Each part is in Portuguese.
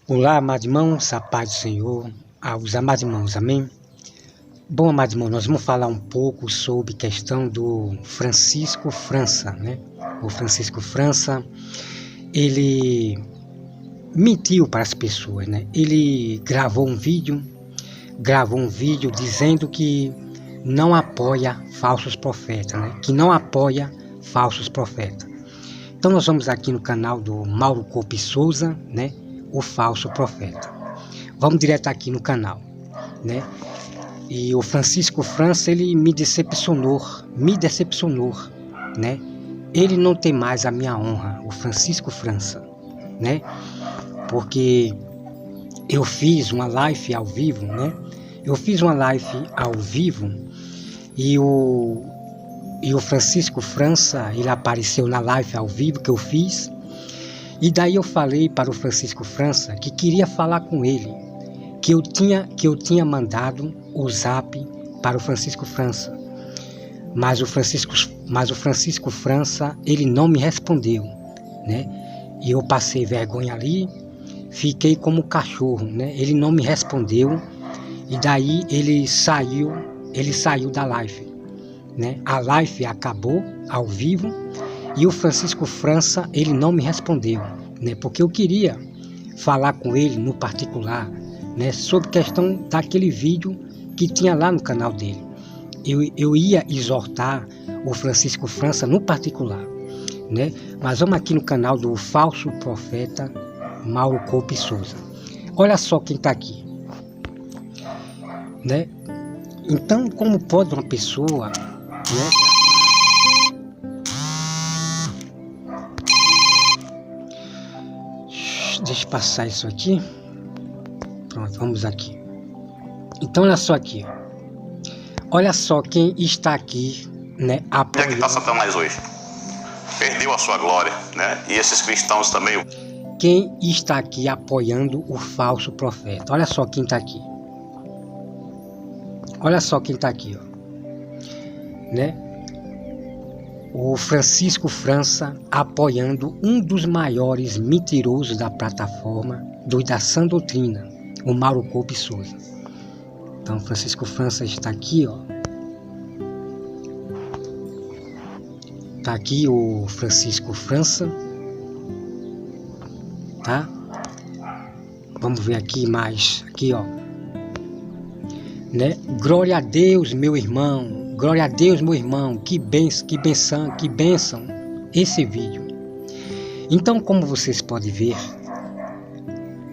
Olá, amados irmãos, a paz do Senhor, aos amados irmãos, amém? Bom, amados irmãos, nós vamos falar um pouco sobre a questão do Francisco França, né? O Francisco França, ele mentiu para as pessoas, né? Ele gravou um vídeo dizendo que não apoia falsos profetas, né? Que não apoia falsos profetas. Então nós vamos aqui no canal do Mauro Coupe Souza, né? O falso profeta. Vamos direto aqui no canal, né? E o Francisco França, ele me decepcionou, né? Ele não tem mais a minha honra, o Francisco França, né? Porque eu fiz uma live ao vivo, né? E o Francisco França, ele apareceu na live ao vivo que eu fiz. E daí eu falei para o Francisco França que queria falar com ele, que eu tinha mandado o zap para o Francisco França. Mas o Francisco França, ele não me respondeu, né? E eu passei vergonha ali, fiquei como cachorro, né? Ele não me respondeu e daí ele saiu da live, né? A live acabou ao vivo e o Francisco França, ele não me respondeu, né? Porque eu queria falar com ele no particular, né? Sobre a questão daquele vídeo que tinha lá no canal dele. Eu ia exortar o Francisco França no particular, né? Mas vamos aqui no canal do falso profeta Mauro Coupe Souza. Olha só quem está aqui, né? Então, como pode uma pessoa, né? Deixa eu passar isso aqui. Pronto, vamos aqui. Então, olha só aqui. Olha só quem está aqui, né? Onde é que está Satanás hoje? Perdeu a sua glória, né? E esses cristãos também. Quem está aqui apoiando o falso profeta? Olha só quem está aqui. Olha só quem está aqui, ó. Né? O Francisco França apoiando um dos maiores mentirosos da plataforma da sã doutrina, o Mauro Coupe Souza. Então, Francisco França está aqui, ó. Está aqui o Francisco França, tá? Vamos ver aqui mais, aqui, ó. Né? Glória a Deus, meu irmão. Glória a Deus, meu irmão, que bênção esse vídeo. Então, como vocês podem ver,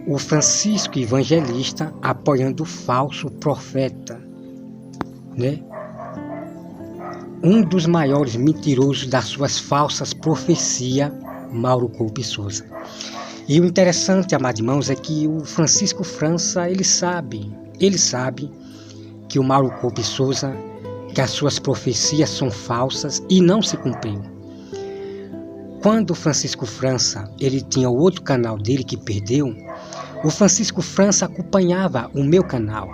o Francisco Evangelista apoiando o falso profeta, né? Um dos maiores mentirosos das suas falsas profecias, Mauro Coupe Souza. E o interessante, amados irmãos, é que o Francisco França, ele sabe que o Mauro Coupe Souza, que as suas profecias são falsas e não se cumpriu. Quando o Francisco França, ele tinha o outro canal dele que perdeu, o Francisco França acompanhava o meu canal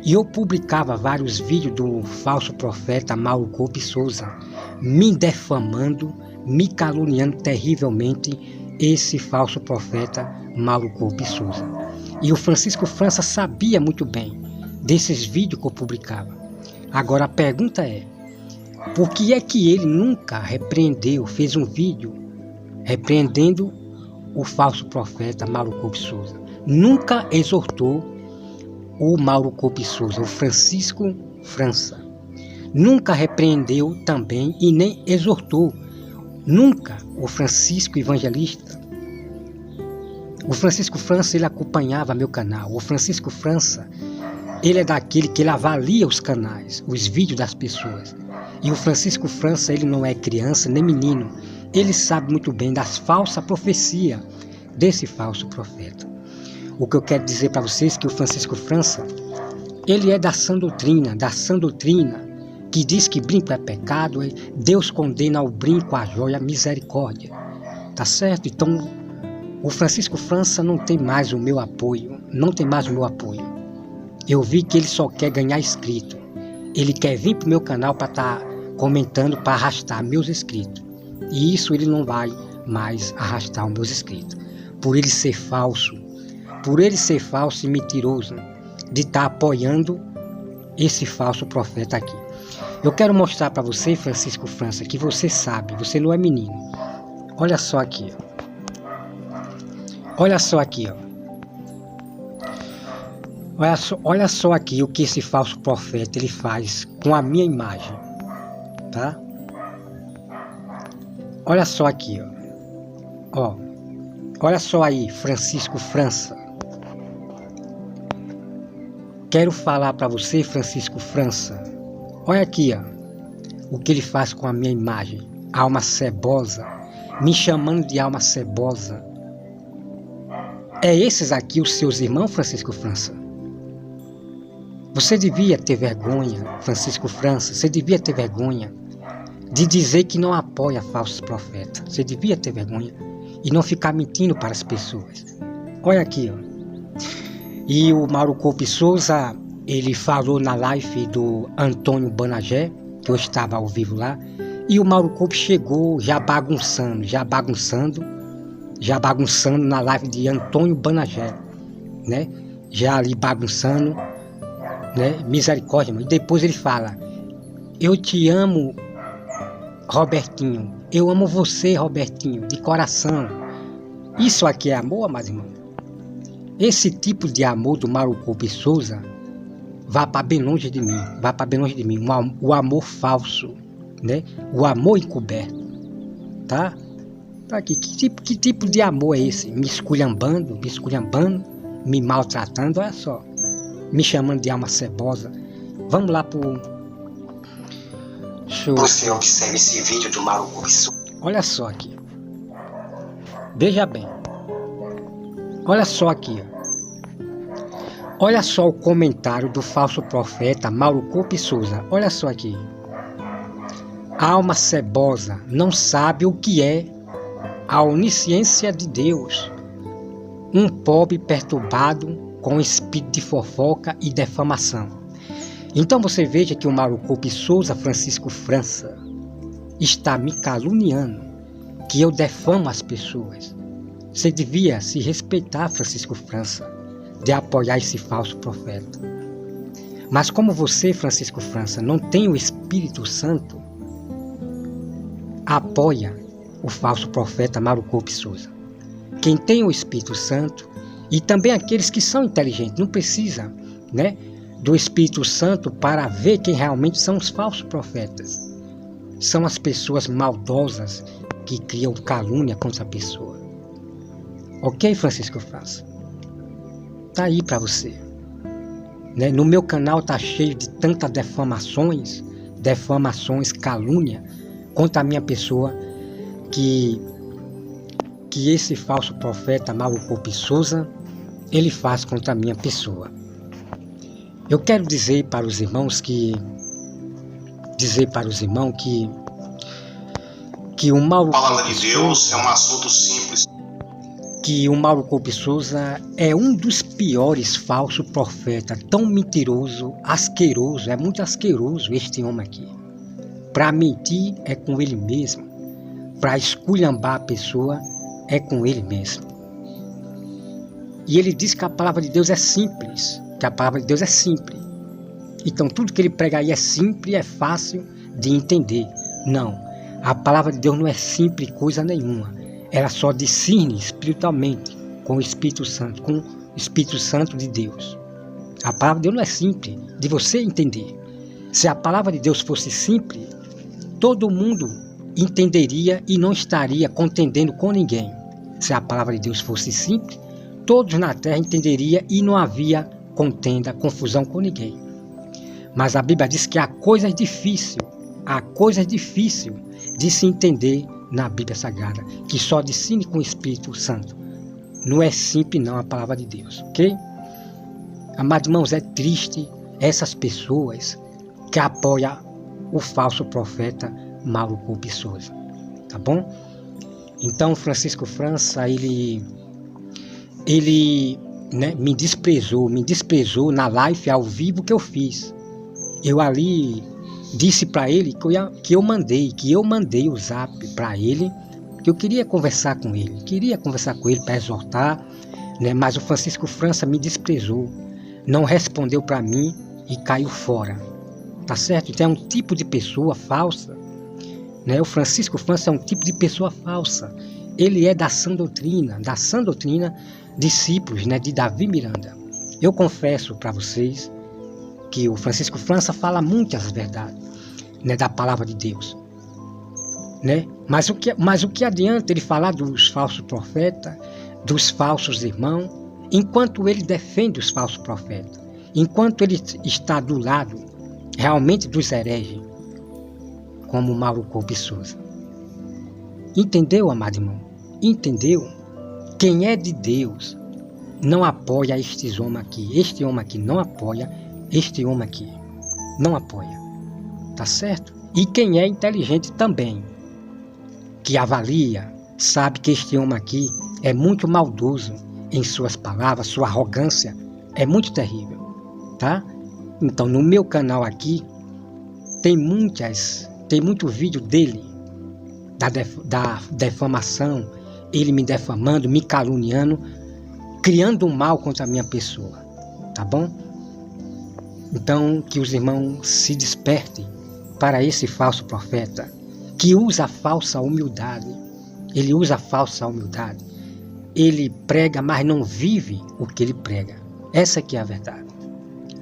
e eu publicava vários vídeos do falso profeta Mauro Coupe Souza, me defamando, me caluniando terrivelmente esse falso profeta Mauro Coupe Souza. E o Francisco França sabia muito bem desses vídeos que eu publicava. Agora a pergunta é, por que é que ele nunca fez um vídeo repreendendo o falso profeta Mauro Coupe Souza? Nunca exortou o Mauro Coupe Souza, o Francisco França. Nunca repreendeu também e nem exortou. Nunca o Francisco Evangelista. O Francisco França, ele acompanhava meu canal. O Francisco França, ele é daquele que ele avalia os canais, os vídeos das pessoas. E o Francisco França, ele não é criança nem menino. Ele sabe muito bem das falsas profecias desse falso profeta. O que eu quero dizer para vocês é que o Francisco França, ele é da sã doutrina, que diz que brinco é pecado, Deus condena ao brinco a joia, a misericórdia. Tá certo? Então, o Francisco França não tem mais o meu apoio, Eu vi que ele só quer ganhar inscrito. Ele quer vir para o meu canal para estar comentando, para arrastar meus inscritos. E isso ele não vai mais arrastar os meus inscritos. Por ele ser falso, por ele ser falso e mentiroso, de estar apoiando esse falso profeta aqui. Eu quero mostrar para você, Francisco França, que você sabe, você não é menino. Olha só aqui, ó. Olha só aqui, ó. Olha só aqui o que esse falso profeta ele faz com a minha imagem, tá? Olha só aqui, ó. Olha só aí, Francisco França. Quero falar para você, Francisco França. Olha aqui, ó, o que ele faz com a minha imagem. Alma cebosa, me chamando de alma cebosa. É esses aqui os seus irmãos, Francisco França? Você devia ter vergonha, Francisco França, você devia ter vergonha de dizer que não apoia falsos profetas. Você devia ter vergonha e não ficar mentindo para as pessoas. Olha aqui, ó. E o Mauro Coupe Souza, ele falou na live do Antônio Banagé, que eu estava ao vivo lá, e o Mauro Coupe chegou já bagunçando na live de Antônio Banagé, né? Já ali bagunçando, né? Misericórdia, mano. E depois ele fala: eu te amo, Robertinho, eu amo você, Robertinho, de coração. Isso aqui é amor, amados irmãos? Esse tipo de amor do Mauro Coupe Souza vá para bem longe de mim, o amor falso, né? O amor encoberto, tá? Que tipo de amor é esse? Me esculhambando, me maltratando, olha só, me chamando de alma cebosa. Vamos lá pro... Você observa esse vídeo do Mauro Coupe Souza. Olha só aqui, veja bem. Olha só aqui, ó. Olha só o comentário do falso profeta Mauro Coupe Souza. Olha só aqui. Alma cebosa não sabe o que é a onisciência de Deus. Um pobre perturbado com espírito de fofoca e defamação. Então você veja que o Mauro Coupe Souza, Francisco França, está me caluniando, que eu defamo as pessoas. Você devia se respeitar, Francisco França, de apoiar esse falso profeta. Mas como você, Francisco França, não tem o Espírito Santo, apoia o falso profeta Mauro Coupe Souza. Quem tem o Espírito Santo, e também aqueles que são inteligentes, não precisa, né, do Espírito Santo para ver quem realmente são os falsos profetas. São as pessoas maldosas que criam calúnia contra a pessoa. Ok, Francisco França? Tá aí para você, né? No meu canal tá cheio de tantas defamações, calúnia contra a minha pessoa, que esse falso profeta Mauro Coupe Souza, ele faz contra a minha pessoa. Eu quero dizer para os irmãos que o Mauro Palavra de Deus é um assunto simples. Que o Mauro Coupe Souza é um dos piores falsos profetas, tão mentiroso, asqueroso, é muito asqueroso este homem aqui. Para mentir é com ele mesmo, para esculhambar a pessoa é com ele mesmo. E ele diz que a palavra de Deus é simples, Então tudo que ele prega aí é simples, é fácil de entender. Não, a palavra de Deus não é simples coisa nenhuma. Ela só discerne espiritualmente com o Espírito Santo, com o Espírito Santo de Deus. A palavra de Deus não é simples de você entender. Se a palavra de Deus fosse simples, todo mundo entenderia e não estaria contendendo com ninguém. Se a palavra de Deus fosse simples, todos na terra entenderiam e não havia contenda, confusão com ninguém. Mas a Bíblia diz que há coisas difíceis de se entender na Bíblia Sagrada, que só discerne com o Espírito Santo. Não é simples não a palavra de Deus, ok? Amados irmãos, é triste essas pessoas que apoiam o falso profeta Mauro Coupe Souza, tá bom? Então Francisco França, ele né, me desprezou na live ao vivo que eu fiz. Eu ali disse para ele que eu mandei o zap para ele, que eu queria conversar com ele para exortar, né? Mas o Francisco França me desprezou, não respondeu para mim e caiu fora, tá certo? Então é um tipo de pessoa falsa, né? O Francisco França é um tipo de pessoa falsa. Ele é da sã doutrina, discípulos, né, de Davi Miranda. Eu confesso para vocês que o Francisco França fala muitas verdades, né, da palavra de Deus, né? Mas o que adianta ele falar dos falsos profetas, dos falsos irmãos, enquanto ele defende os falsos profetas, enquanto ele está do lado realmente dos hereges, como Mauro Coupe Souza. Entendeu, amado irmão? Entendeu? Quem é de Deus não apoia estes homens aqui. Este homem aqui não apoia, este homem aqui não apoia. Tá certo? E quem é inteligente também, que avalia, sabe que este homem aqui é muito maldoso em suas palavras, sua arrogância é muito terrível, tá? Então no meu canal aqui tem muito vídeo dele, da defamação, ele me defamando, me caluniando, criando um mal contra a minha pessoa, tá bom? Então que os irmãos se despertem para esse falso profeta, que usa a falsa humildade. Ele usa a falsa humildade. Ele prega, mas não vive o que ele prega. Essa que é a verdade.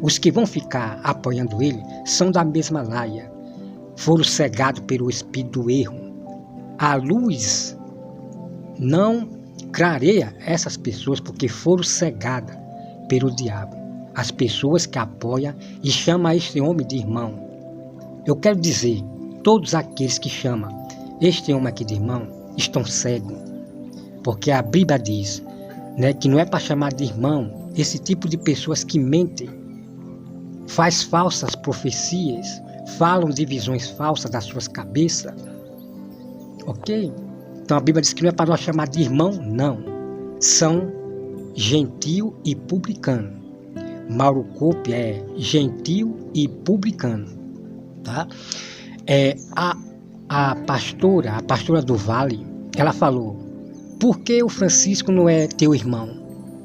Os que vão ficar apoiando ele são da mesma laia. Foram cegados pelo espírito do erro. A luz não clareia essas pessoas porque foram cegadas pelo diabo. As pessoas que apoiam e chamam este homem de irmão. Eu quero dizer, todos aqueles que chamam este homem aqui de irmão estão cegos. Porque a Bíblia diz, né, que não é para chamar de irmão esse tipo de pessoas que mentem, faz falsas profecias, falam de visões falsas das suas cabeças. Ok? Então a Bíblia diz que não é para nós chamar de irmão, não. São gentil e publicano. Mauro Coupe é gentil e publicano. Tá? A pastora do Vale, ela falou: por que o Francisco não é teu irmão?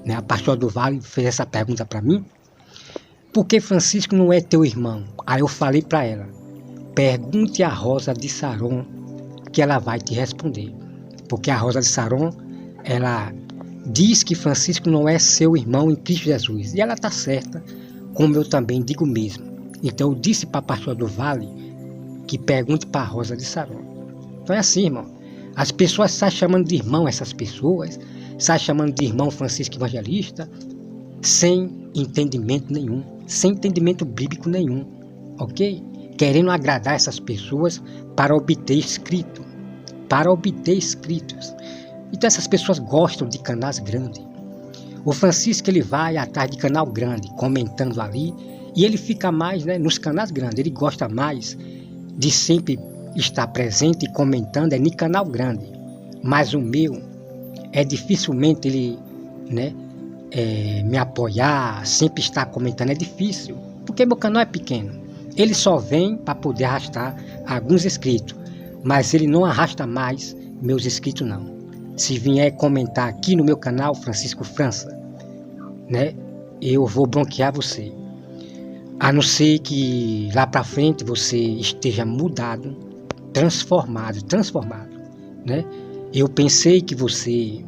Né? A pastora do Vale fez essa pergunta para mim. Por que Francisco não é teu irmão? Aí eu falei para ela: pergunte a Rosa de Saron, que ela vai te responder. Porque a Rosa de Saron, ela diz que Francisco não é seu irmão em Cristo Jesus. E ela está certa, como eu também digo mesmo. Então eu disse para a pastora do Vale que pergunte para a Rosa de Saron. Então é assim, irmão. As pessoas saem chamando de irmão essas pessoas, saem chamando de irmão Francisco Evangelista, sem entendimento nenhum, sem entendimento bíblico nenhum, ok? Querendo agradar essas pessoas para obter inscritos. Então essas pessoas gostam de canais grandes. O Francisco, ele vai atrás de canal grande, comentando ali, e ele fica mais, né, nos canais grandes. Ele gosta mais de sempre estar presente e comentando no canal grande. Mas o meu é dificilmente ele, né, me apoiar, sempre estar comentando, é difícil, porque meu canal é pequeno. Ele só vem para poder arrastar alguns inscritos, mas ele não arrasta mais meus inscritos não. Se vier comentar aqui no meu canal, Francisco França, né, eu vou bloquear você. A não ser que lá para frente você esteja mudado, transformado, né? Eu pensei que você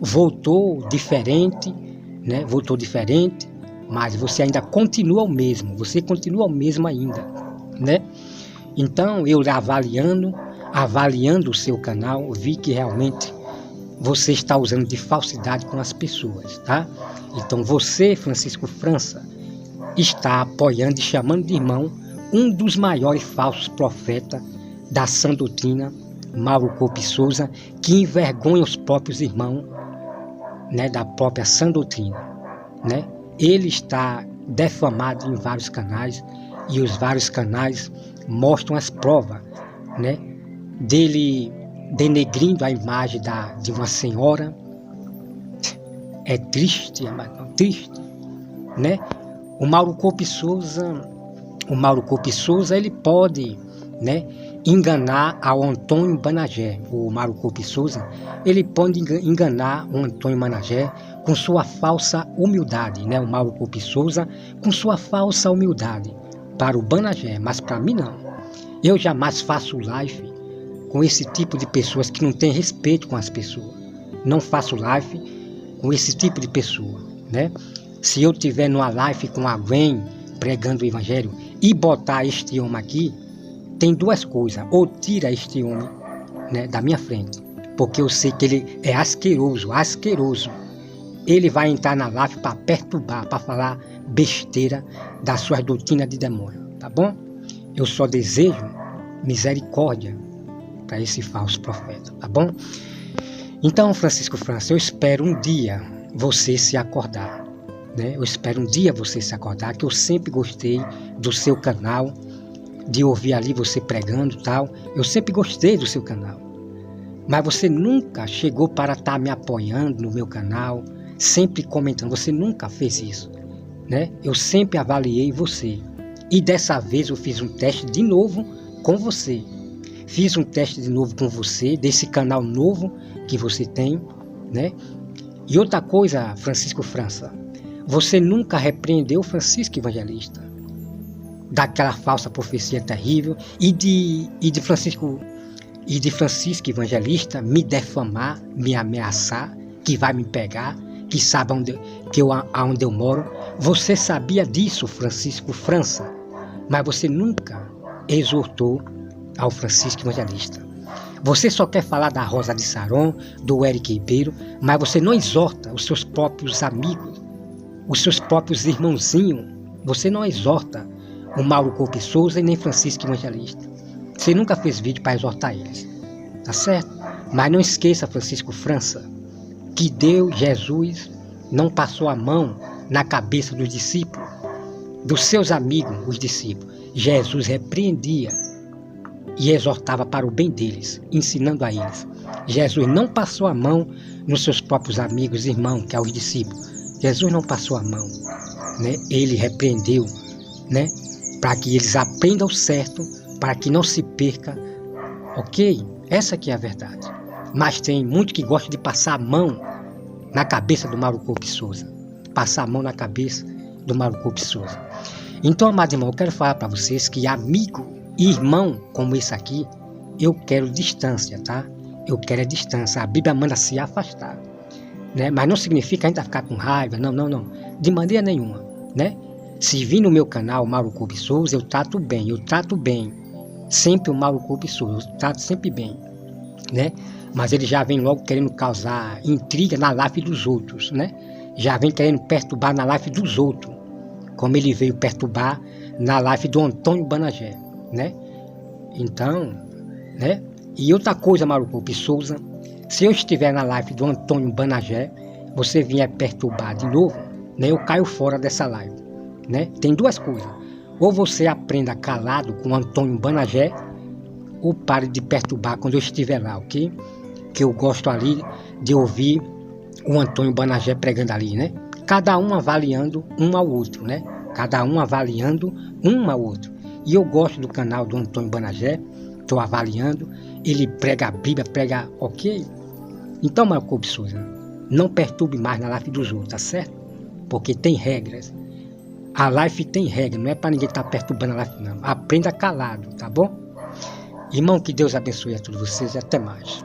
voltou diferente, né? Mas você ainda continua o mesmo, ainda, né? Então eu avaliando o seu canal, vi que realmente você está usando de falsidade com as pessoas, tá? Então você, Francisco França, está apoiando e chamando de irmão um dos maiores falsos profetas da sã doutrina, Mauro Coupe Souza, que envergonha os próprios irmãos, né, da própria sã doutrina, né? Ele está defamado em vários canais e os vários canais mostram as provas, né, dele denegrindo a imagem de uma senhora. É triste, amado, triste, né? O Mauro Coupe Souza, ele pode, né, enganar ao Antônio Banagé. O Mauro Coupe Souza, ele pode enganar o Antônio Banagé com sua falsa humildade, né? O Mauro Coupe Souza, com sua falsa humildade para o Banagé, mas para mim não. Eu jamais faço live com esse tipo de pessoas que não tem respeito com as pessoas. Não faço live com esse tipo de pessoa, né? Se eu tiver numa live com alguém pregando o evangelho e botar este homem aqui, tem duas coisas: ou tira este homem, né, da minha frente, porque eu sei que ele é asqueroso. Ele vai entrar na live para perturbar, para falar besteira das suas doutrinas de demônio, tá bom? Eu só desejo misericórdia para esse falso profeta, tá bom? Então, Francisco França, eu espero um dia você se acordar, né? Eu espero um dia você se acordar, que eu sempre gostei do seu canal, de ouvir ali você pregando e tal. Eu sempre gostei do seu canal, mas você nunca chegou para estar me apoiando no meu canal, sempre comentando. Você nunca fez isso, né? Eu sempre avaliei você, e dessa vez eu fiz um teste de novo com você. Fiz um teste de novo com você, desse canal novo que você tem, né? E outra coisa, Francisco França, você nunca repreendeu Francisco Evangelista daquela falsa profecia terrível, e de Francisco Evangelista me defamar, me ameaçar, que vai me pegar, que sabe aonde eu moro. Você sabia disso, Francisco França, mas você nunca exortou ao Francisco Evangelista. Você só quer falar da Rosa de Saron, do Eric Ribeiro, mas você não exorta os seus próprios amigos, os seus próprios irmãozinhos. Você não exorta o Mauro Coupe Souza e nem Francisco Evangelista. Você nunca fez vídeo para exortar eles, tá certo? Mas não esqueça, Francisco França, que Deus, Jesus, não passou a mão na cabeça dos discípulos, dos seus amigos, os discípulos. Jesus repreendia e exortava para o bem deles, ensinando a eles. Jesus não passou a mão nos seus próprios amigos, irmãos, que é os discípulos. Jesus não passou a mão, né? Ele repreendeu, né? Para que eles aprendam o certo, para que não se perca, ok? Essa aqui é a verdade. Mas tem muito que gosta de passar a mão na cabeça do Mauro Coupe Souza. Passar a mão na cabeça do Mauro Coupe Souza. Então, amado irmão, eu quero falar para vocês que amigo e irmão como esse aqui, eu quero distância, tá? Eu quero a distância. A Bíblia manda se afastar, né? Mas não significa ainda ficar com raiva, não. De maneira nenhuma, né? Se vir no meu canal, Mauro Coupe Souza, eu trato bem. Sempre o Mauro Coupe Souza, eu trato sempre bem, né? Mas ele já vem logo querendo causar intriga na live dos outros, né? Já vem querendo perturbar na live dos outros, como ele veio perturbar na live do Antônio Banagé, né? Então, né? E outra coisa, Mauro Coupe Souza, se eu estiver na live do Antônio Banagé, você vier perturbar de novo, né? Eu caio fora dessa live, né? Tem duas coisas: ou você aprenda calado com o Antônio Banagé, ou pare de perturbar quando eu estiver lá, ok? Que eu gosto ali de ouvir o Antônio Banagé pregando ali, né? Cada um avaliando um ao outro, né? Cada um avaliando um ao outro. E eu gosto do canal do Antônio Banagé, estou avaliando, ele prega a Bíblia, prega, ok? Então, Mauro Coupe Souza, não perturbe mais na live dos outros, tá certo? Porque tem regras. A live tem regra, não é para ninguém estar perturbando a live, não. Aprenda calado, tá bom? Irmão, que Deus abençoe a todos vocês e até mais.